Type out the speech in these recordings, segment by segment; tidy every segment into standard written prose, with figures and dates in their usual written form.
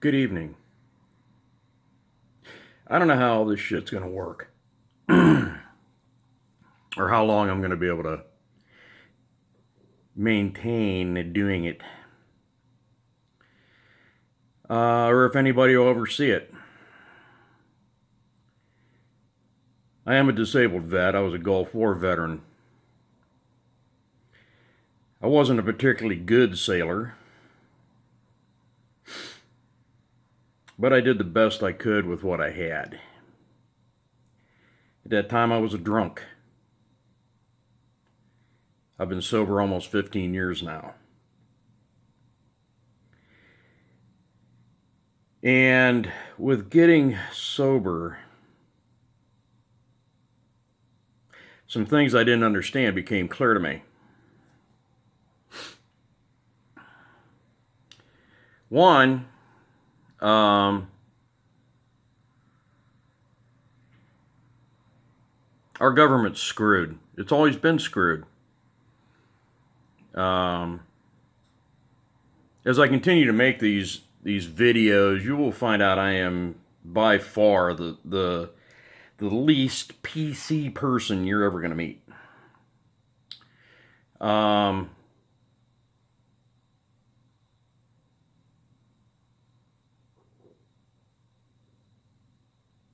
Good evening. I don't know how all this shit's going to work or how long I'm going to be able to maintain doing it or if anybody will ever see it. I am a disabled vet. I was a Gulf War veteran. I wasn't a particularly good sailor, but I did the best I could with what I had. At that time, I was a drunk. I've been sober almost 15 years now. And with getting sober, some things I didn't understand became clear to me. One, our government's screwed. It's always been screwed. As I continue to make these videos, you will find out I am by far the least PC person you're ever going to meet.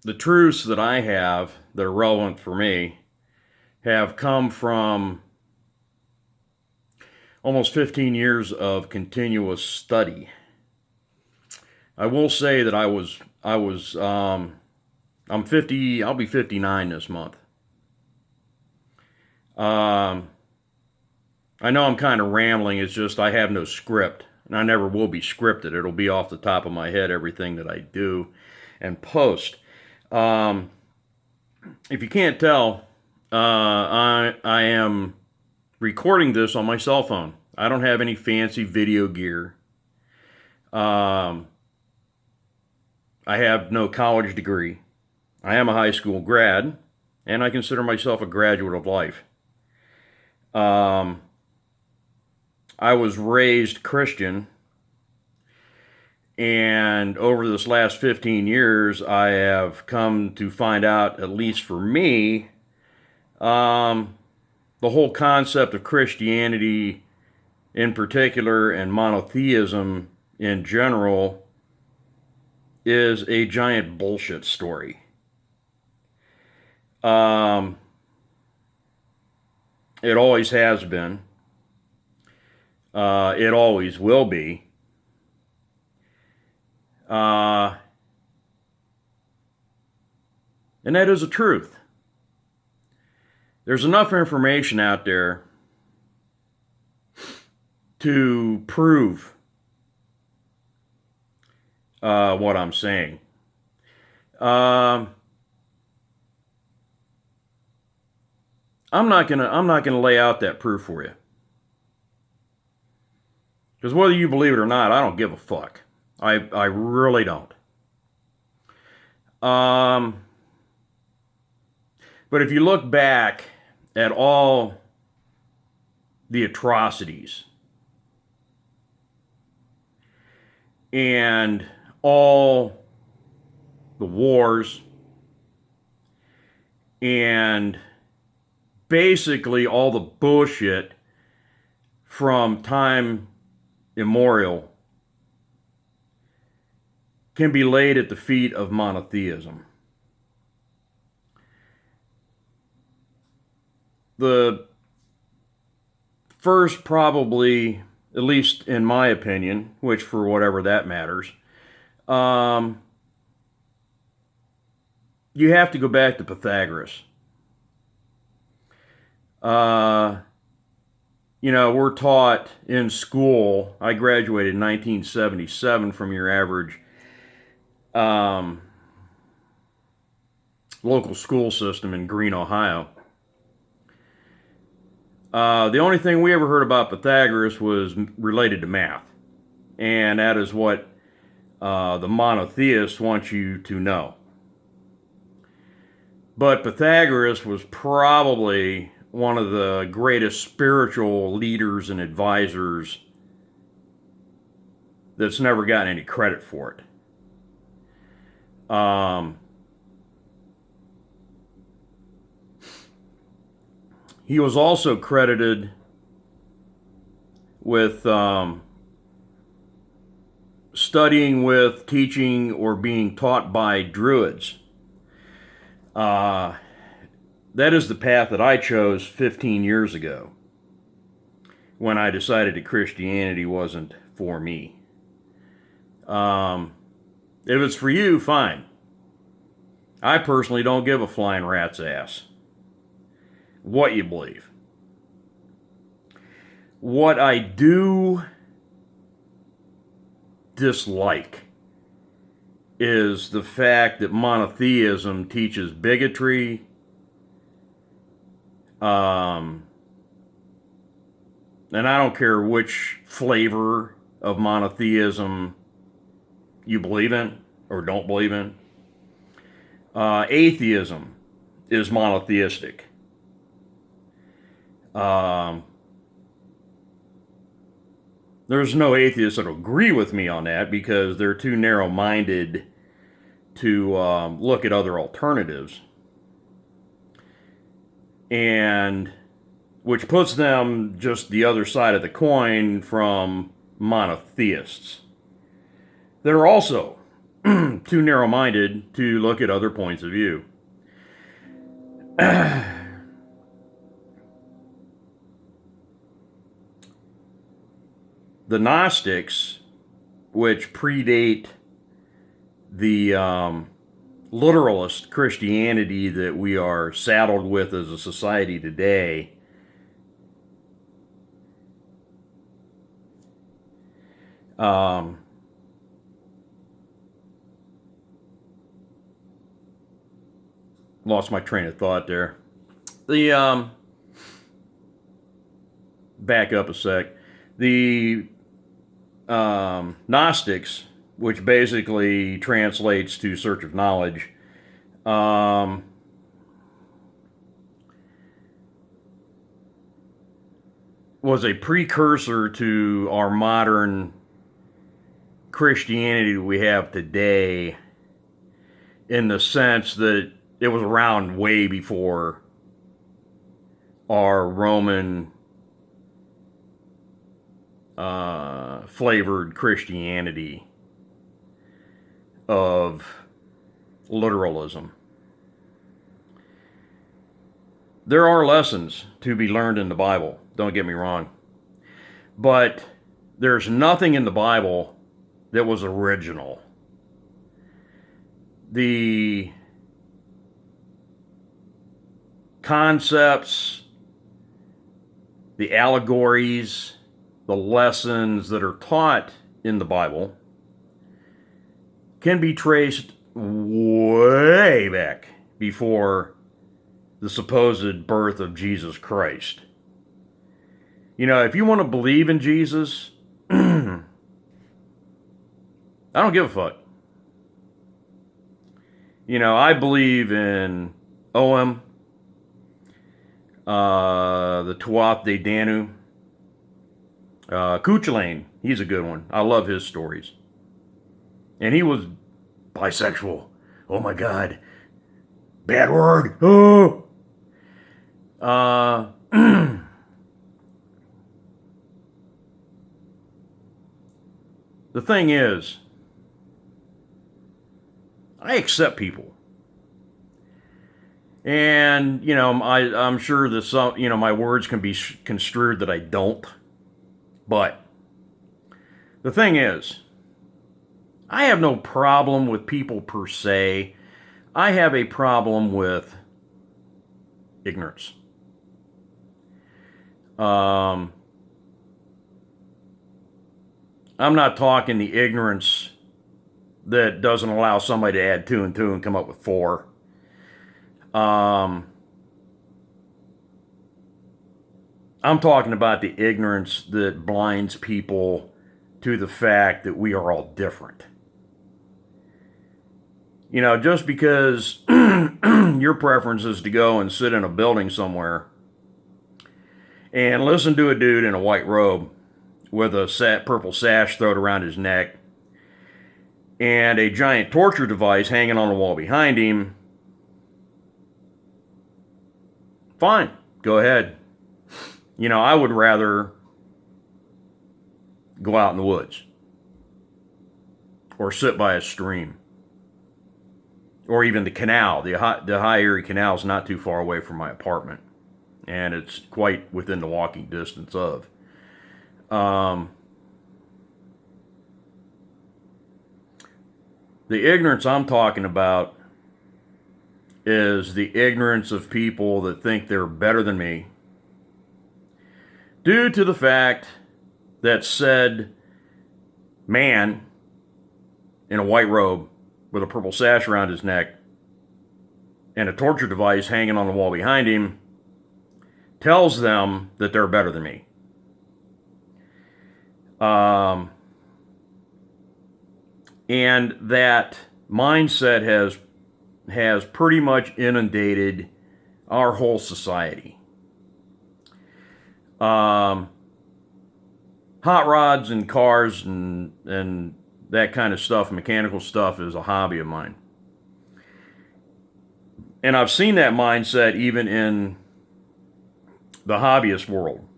The truths that I have that are relevant for me have come from almost 15 years of continuous study. I will say that I'm 50, I'll be 59 this month. I know I'm kind of rambling, it's just I have no script, and I never will be scripted. It'll be off the top of my head, everything that I do and post. If you can't tell, I am recording this on my cell phone. I don't have any fancy video gear. I have no college degree. I am a high school grad, and I consider myself a graduate of life. I was raised Christian, and over this last 15 years, I have come to find out, at least for me, the whole concept of Christianity in particular and monotheism in general is a giant bullshit story. It always has been. It always will be. And that is the truth. There's enough information out there to prove what I'm saying. I'm not gonna lay out that proof for you, because whether you believe it or not, I don't give a fuck. I really don't. But if you look back at all the atrocities and all the wars and basically all the bullshit from time immemorial can be laid at the feet of monotheism. The first, probably, at least in my opinion, which for whatever that matters, you have to go back to Pythagoras. We're taught in school. I graduated in 1977 from your average local school system in Greene, Ohio. The only thing we ever heard about Pythagoras was related to math. And that is what the monotheists want you to know. But Pythagoras was probably one of the greatest spiritual leaders and advisors that's never gotten any credit for it. He was also credited with studying with, teaching, or being taught by Druids. That is the path that I chose 15 years ago when I decided that Christianity wasn't for me. If it's for you, fine. I personally don't give a flying rat's ass what you believe. What I do dislike is the fact that monotheism teaches bigotry, and I don't care which flavor of monotheism you believe in or don't believe in. Atheism is monotheistic. There's no atheists that agree with me on that because they're too narrow-minded to look at other alternatives, and which puts them just the other side of the coin from monotheists. They're also too narrow-minded to look at other points of view. The Gnostics, which predate the literalist Christianity that we are saddled with as a society today, lost my train of thought there. The back up a sec. The Gnostics, which basically translates to search of knowledge, was a precursor to our modern Christianity we have today, in the sense that it was around way before our Roman flavored Christianity of literalism. There are lessons to be learned in the Bible, don't get me wrong. But there's nothing in the Bible that was original. The concepts, the allegories, the lessons that are taught in the Bible can be traced way back before the supposed birth of Jesus Christ. You know, if you want to believe in Jesus, I don't give a fuck. You know, I believe in Oem, the Tuatha De Danann. Cuchulainn, he's a good one. I love his stories. And he was bisexual. Oh my God. Bad word. Oh. The thing is, I accept people. And, you know, I'm sure that some, you know, my words can be construed that I don't. But the thing is, I have no problem with people per se. I have a problem with ignorance. I'm not talking the ignorance that doesn't allow somebody to add 2 and 2 and come up with 4. I'm talking about the ignorance that blinds people to the fact that we are all different. You know, just because your preference is to go and sit in a building somewhere and listen to a dude in a white robe with a purple sash thrown around his neck and a giant torture device hanging on the wall behind him, fine, go ahead. You know, I would rather go out in the woods or sit by a stream or even the canal. The High Erie Canal is not too far away from my apartment, and it's quite within the walking distance of. The ignorance I'm talking about is the ignorance of people that think they're better than me due to the fact that said man in a white robe with a purple sash around his neck and a torture device hanging on the wall behind him tells them that they're better than me. And that mindset has pretty much inundated our whole society. Hot rods and cars and that kind of stuff, mechanical stuff, is a hobby of mine. And I've seen that mindset even in the hobbyist world.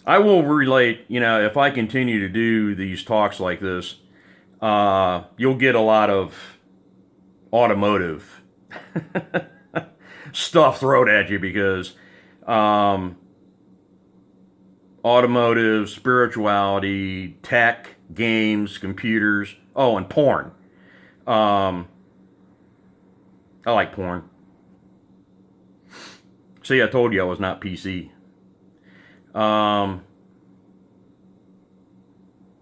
I will relate, you know, if I continue to do these talks like this, you'll get a lot of automotive stuff thrown at you because automotive, spirituality, tech, games, computers, oh, and porn. I like porn. See, I told you I was not PC.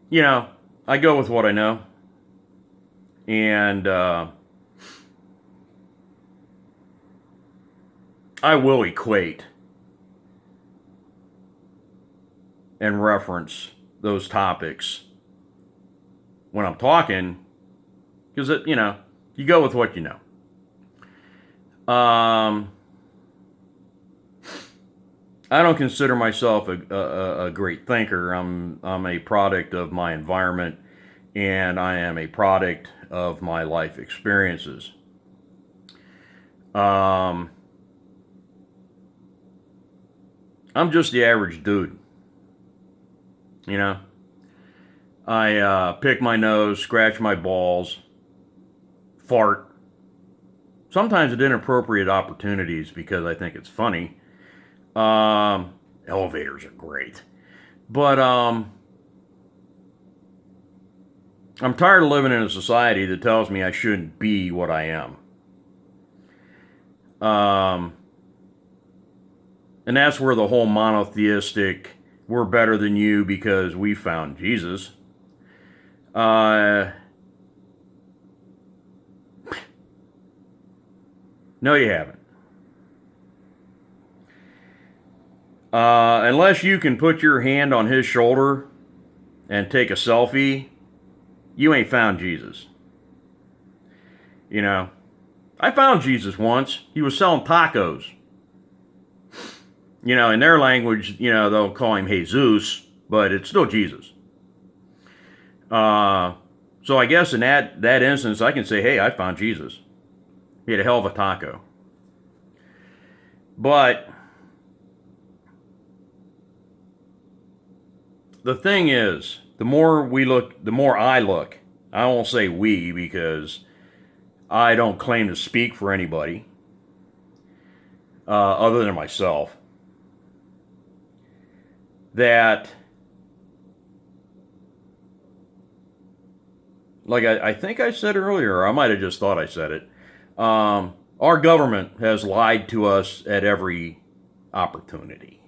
You know, I go with what I know. And I will equate and reference those topics when I'm talking, because, you know, you go with what you know. I don't consider myself a great thinker. I'm a product of my environment, and I am a product of my life experiences. I'm just the average dude. You know, I pick my nose, scratch my balls, fart. Sometimes at inappropriate opportunities because I think it's funny. Elevators are great. But I'm tired of living in a society that tells me I shouldn't be what I am. And that's where the whole monotheistic, we're better than you because we found Jesus. No, you haven't. Unless you can put your hand on his shoulder and take a selfie, you ain't found Jesus. You know, I found Jesus once. He was selling tacos. You know, in their language, you know, they'll call him Jesus, but it's still Jesus. So I guess in that instance, I can say, hey, I found Jesus. He had a hell of a taco. But the thing is, the more I look, I won't say we because I don't claim to speak for anybody other than myself, that, like I think I said earlier, or I might have just thought I said it, our government has lied to us at every opportunity.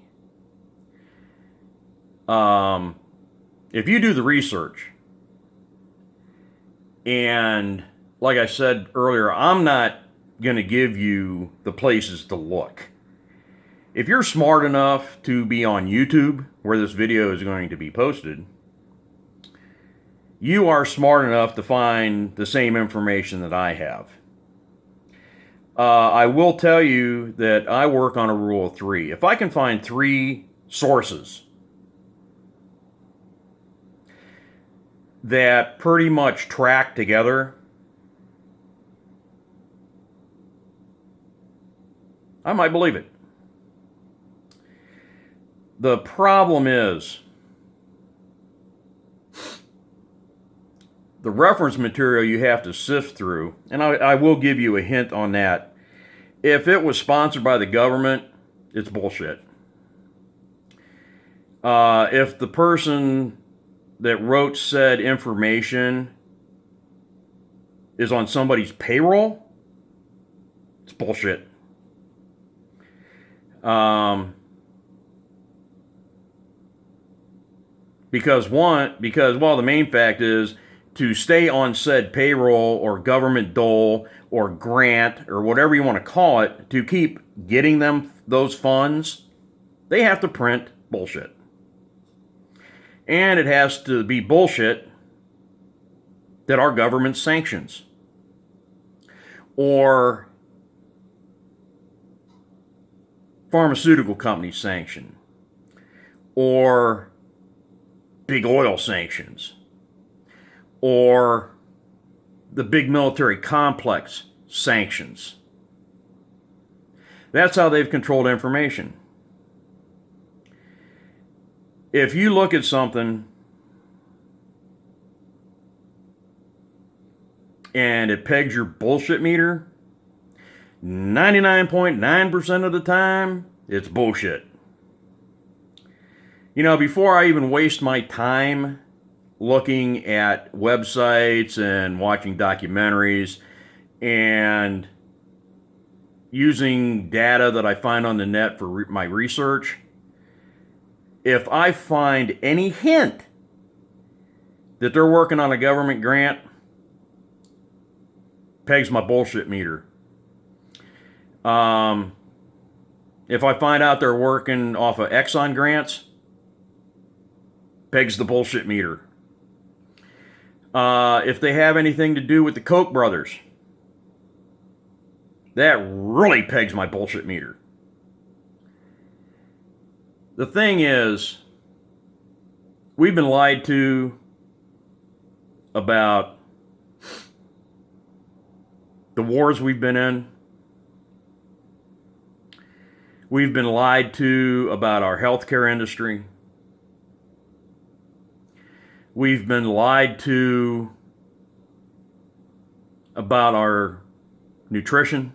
If you do the research, and like I said earlier, I'm not going to give you the places to look. If you're smart enough to be on YouTube, where this video is going to be posted, you are smart enough to find the same information that I have. I will tell you that I work on a rule of three. If I can find 3 sources that pretty much track together, I might believe it. The problem is the reference material you have to sift through, and I will give you a hint on that. If it was sponsored by the government, it's bullshit. If the person that wrote said information is on somebody's payroll, it's bullshit. Because the main fact is to stay on said payroll or government dole or grant or whatever you want to call it, to keep getting them those funds, they have to print bullshit. And it has to be bullshit that our government sanctions, or pharmaceutical companies sanction, or big oil sanctions, or the big military complex sanctions. That's how they've controlled information. If you look at something and it pegs your bullshit meter, 99.9% of the time, it's bullshit. You know, before I even waste my time looking at websites and watching documentaries and using data that I find on the net for my research, if I find any hint that they're working on a government grant, pegs my bullshit meter. If I find out they're working off of Exxon grants, pegs the bullshit meter. If they have anything to do with the Koch brothers, that really pegs my bullshit meter. The thing is, we've been lied to about the wars we've been in. We've been lied to about our healthcare industry. We've been lied to about our nutrition.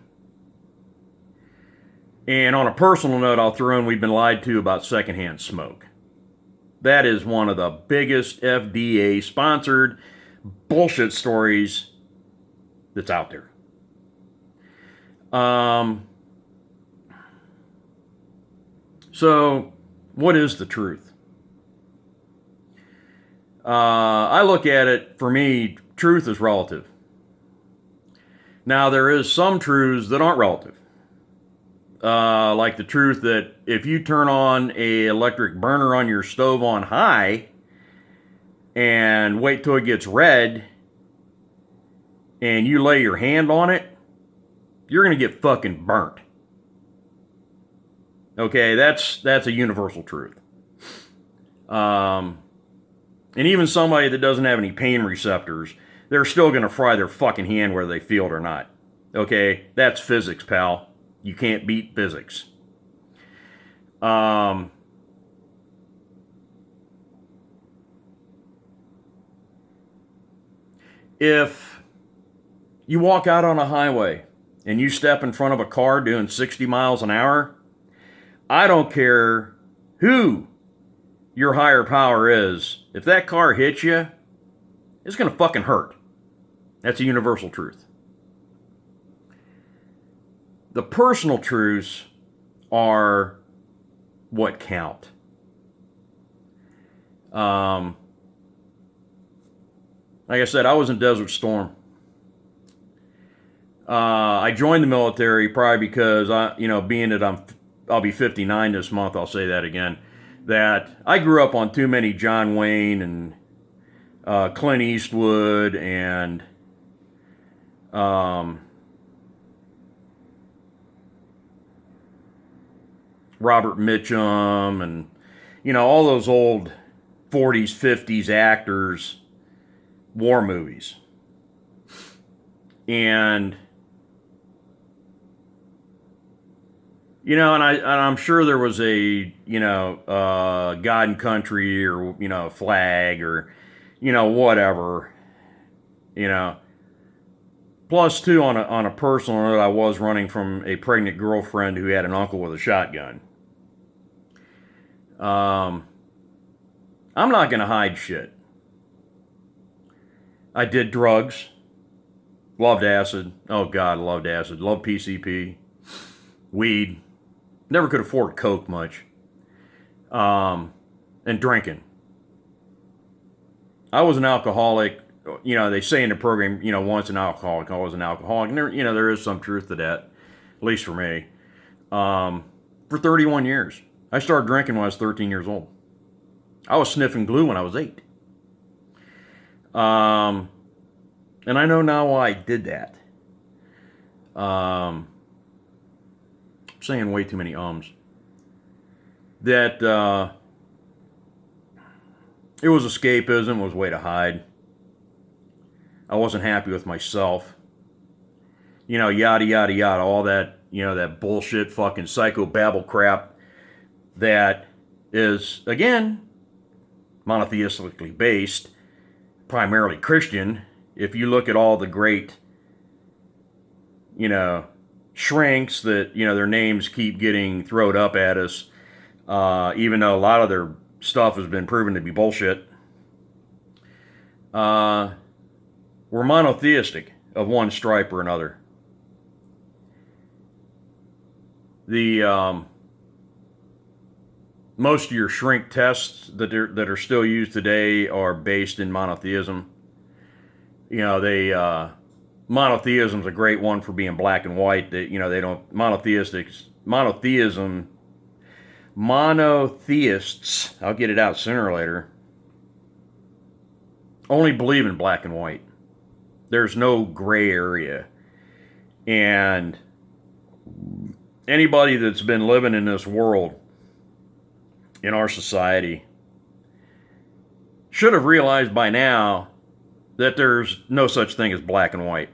And on a personal note, I'll throw in, we've been lied to about secondhand smoke. That is one of the biggest FDA-sponsored bullshit stories that's out there. So, what is the truth? I look at it, for me, truth is relative. Now, there is some truths that aren't relative. Like the truth that if you turn on a electric burner on your stove on high and wait till it gets red and you lay your hand on it, you're going to get fucking burnt. Okay, that's a universal truth. And even somebody that doesn't have any pain receptors, they're still going to fry their fucking hand whether they feel it or not. Okay, that's physics, pal. You can't beat physics. If you walk out on a highway and you step in front of a car doing 60 miles an hour, I don't care who your higher power is. If that car hits you, it's going to fucking hurt. That's a universal truth. The personal truths are what count. Like I said, I was in Desert Storm. I joined the military probably because being that I'll be 59 this month. I'll say that again. That I grew up on too many John Wayne and Clint Eastwood and Robert Mitchum and all those old 40s, 50s actors war movies. And, you know, and I'm sure there was a, you know, God and Country or, you know, Flag or, you know, whatever, you know. Plus, too, on a personal note, I was running from a pregnant girlfriend who had an uncle with a shotgun. I'm not going to hide shit. I did drugs. Loved acid. Oh, God, loved acid. Loved PCP. Weed. Never could afford Coke much. And drinking. I was an alcoholic. You know, they say in the program, you know, once an alcoholic, always an alcoholic. And there, you know, there is some truth to that, at least for me. For 31 years. I started drinking when I was 13 years old. I was sniffing glue when I was 8. And I know now why I did that. I'm saying way too many ums. That it was escapism, was a way to hide. I wasn't happy with myself. You know, yada, yada, yada, all that, you know, that bullshit fucking psychobabble crap that is, again, monotheistically based, primarily Christian. If you look at all the great, you know, shrinks that, you know, their names keep getting thrown up at us, even though a lot of their stuff has been proven to be bullshit, we're monotheistic of one stripe or another. The most of your shrink tests that are still used today are based in monotheism. You know, monotheism's a great one for being black and white. That, you know, they don't monotheists. I'll get it out sooner or later. Only believe in black and white. There's no gray area. And anybody that's been living in this world, in our society, should have realized by now that there's no such thing as black and white.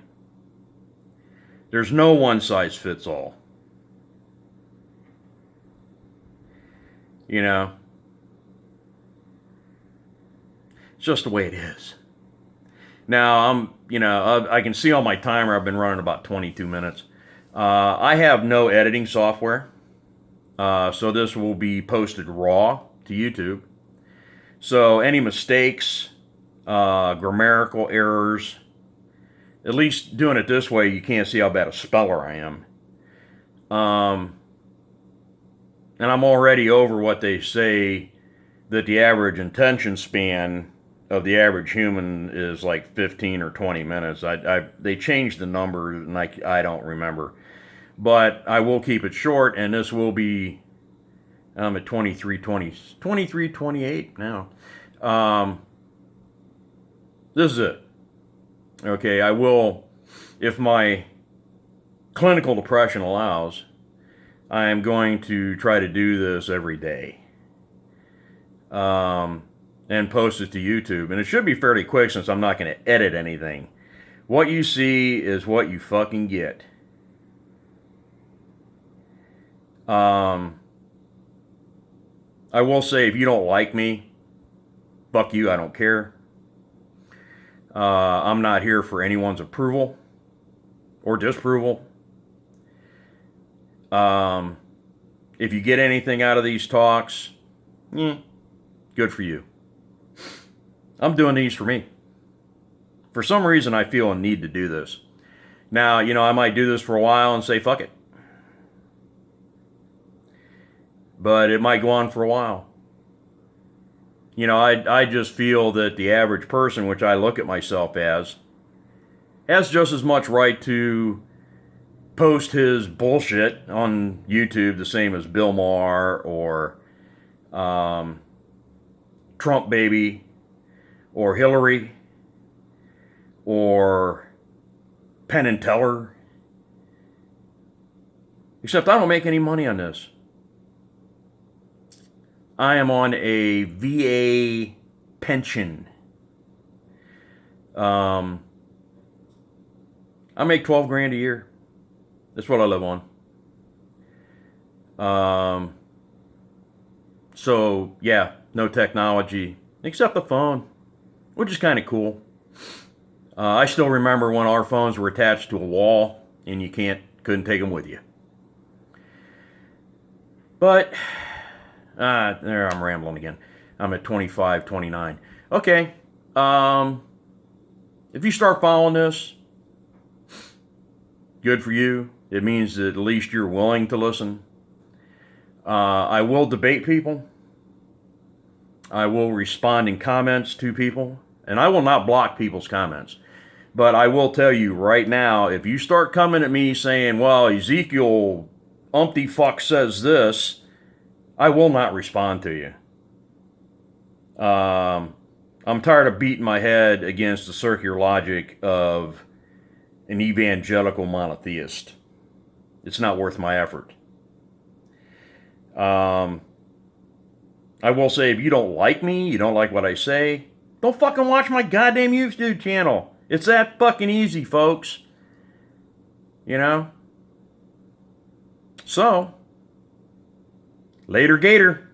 There's no one size fits all. You know? It's just the way it is. Now, I can see on my timer I've been running about 22 minutes. I have no editing software. So this will be posted raw to YouTube. So any mistakes, grammatical errors, at least doing it this way, you can't see how bad a speller I am. And I'm already over what they say that the average attention span of the average human is like 15 or 20 minutes. They changed the number, and I don't remember. But I will keep it short, and this will be, I'm at 23:28 now. This is it. Okay, I will, if my clinical depression allows, I am going to try to do this every day. And post it to YouTube. And it should be fairly quick since I'm not going to edit anything. What you see is what you fucking get. I will say, if you don't like me, fuck you, I don't care. I'm not here for anyone's approval or disapproval. If you get anything out of these talks, good for you. I'm doing these for me. For some reason, I feel a need to do this. Now, you know, I might do this for a while and say, fuck it. But it might go on for a while. You know, I just feel that the average person, which I look at myself as, has just as much right to post his bullshit on YouTube, the same as Bill Maher or Trump baby or Hillary or Penn and Teller. Except I don't make any money on this. I am on a VA pension. Um, I make 12 grand a year. That's what I live on. So yeah, no technology except the phone, which is kind of cool. I still remember when our phones were attached to a wall and you couldn't take them with you. But there I'm rambling again. I'm at 25, 29. Okay. If you start following this, good for you. It means that at least you're willing to listen. I will debate people. I will respond in comments to people. And I will not block people's comments. But I will tell you right now, if you start coming at me saying, well, Ezekiel umpty fuck says this, I will not respond to you. I'm tired of beating my head against the circular logic of an evangelical monotheist. It's not worth my effort. I will say, if you don't like me, you don't like what I say, don't fucking watch my goddamn YouTube channel. It's that fucking easy, folks. You know? So, later, Gator.